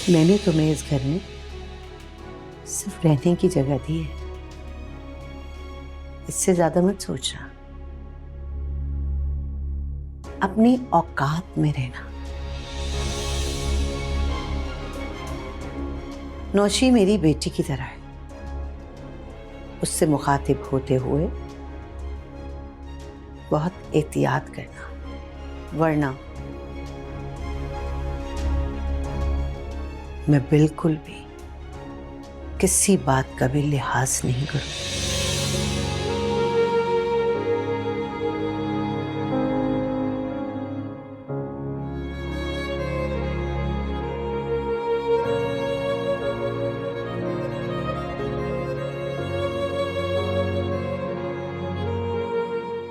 मैंने तुम्हें इस घर में सिर्फ रहने की जगह दी है, इससे ज्यादा मत सोचना। अपनी औकात में रहना। नौशी मेरी बेटी की तरह है, उससे मुखातिब होते हुए बहुत एहतियात करना, वरना मैं बिल्कुल भी किसी बात का भी लिहाज नहीं करूं।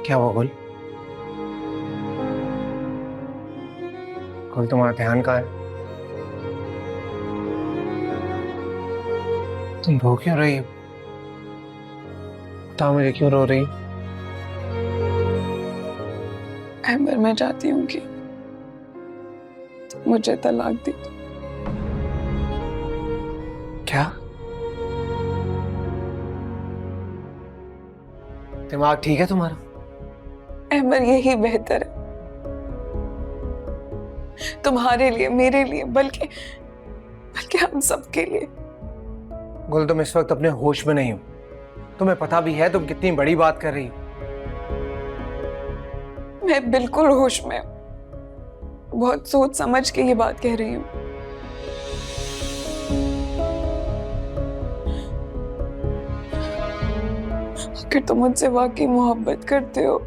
क्या हुआ गुल? गुल, तुम्हारा ध्यान कहाँ है? तुम रो क्यों रही हो? बताओ मुझे, क्यों रो रही हो? अहमद, मैं चाहती हूँ कि तुम मुझे तलाक दे दो। क्या? दिमाग ठीक है तुम्हारा? अहमद, यही बेहतर है तुम्हारे लिए, मेरे लिए, बल्कि हम सबके लिए। गुल, तुम इस वक्त अपने होश में नहीं हो। तुम्हें पता भी है तुम कितनी बड़ी बात कर रही हो। मैं बिल्कुल होश में हूं। बहुत सोच समझ के ये बात कह रही हूँ। अगर तुम मुझसे वाकई मोहब्बत करते हो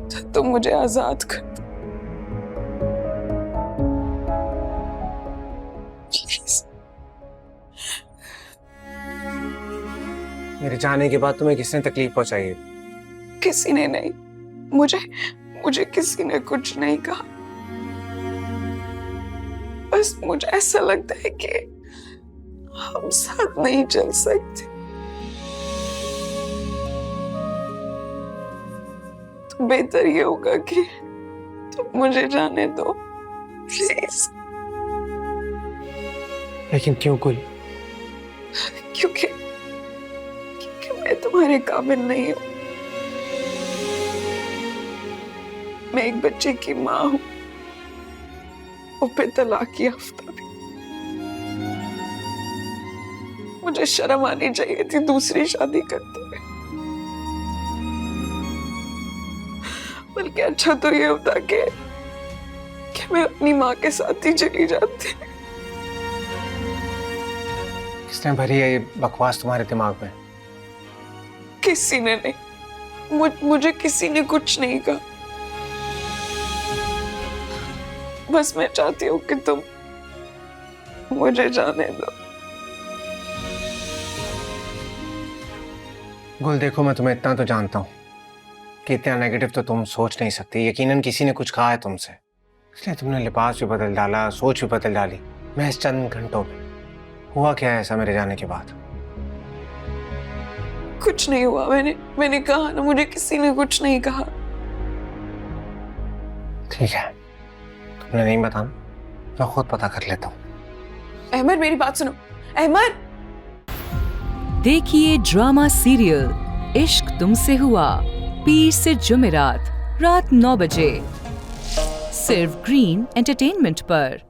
तो तुम मुझे आजाद कर दो, प्लीज। मेरे जाने के बाद तुम्हें किसने तकलीफ पहुंचाई है? किसी ने नहीं। मुझे किसी ने कुछ नहीं कहा। बस मुझे ऐसा लगता है कि हम साथ नहीं चल सकते। तो बेहतर ये होगा कि तुम मुझे जाने दो, प्लीज। लेकिन क्यों गुल? क्योंकि मैं तुम्हारे काबिल नहीं हूं। मैं एक बच्चे की माँ हूं, और फिर तलाक याफ्ता भी। मुझे शर्म आनी चाहिए थी दूसरी शादी करते हुए। बल्कि अच्छा तो ये होता कि मैं अपनी माँ के साथ ही चली जाती। किसने भरी है ये बकवास तुम्हारे दिमाग में? किसी ने नहीं। मुझे किसी ने कुछ नहीं कहा। बस मैं चाहती हूँ कि तुम मुझे जाने दो। गुल, देखो, मैं तुम्हें इतना तो जानता हूँ कि इतना नेगेटिव तो तुम सोच नहीं सकती। यकीनन किसी ने कुछ कहा है तुमसे, इसलिए तुमने लिबास भी बदल डाला, सोच भी बदल डाली महज चंद घंटों में। हुआ क्या है ऐसा मेरे जाने के बाद? कुछ नहीं हुआ। मैंने कहा ना, मुझे किसी ने कुछ नहीं कहा। ठीक है, तुमने नहीं बताना, मैं खुद पता कर लेता हूँ। अहमद, मेरी बात सुनो। अहमद, देखिए ड्रामा सीरियल इश्क तुमसे हुआ, पीर से जुमेरात रात 9 बजे, सिर्फ ग्रीन एंटरटेनमेंट पर।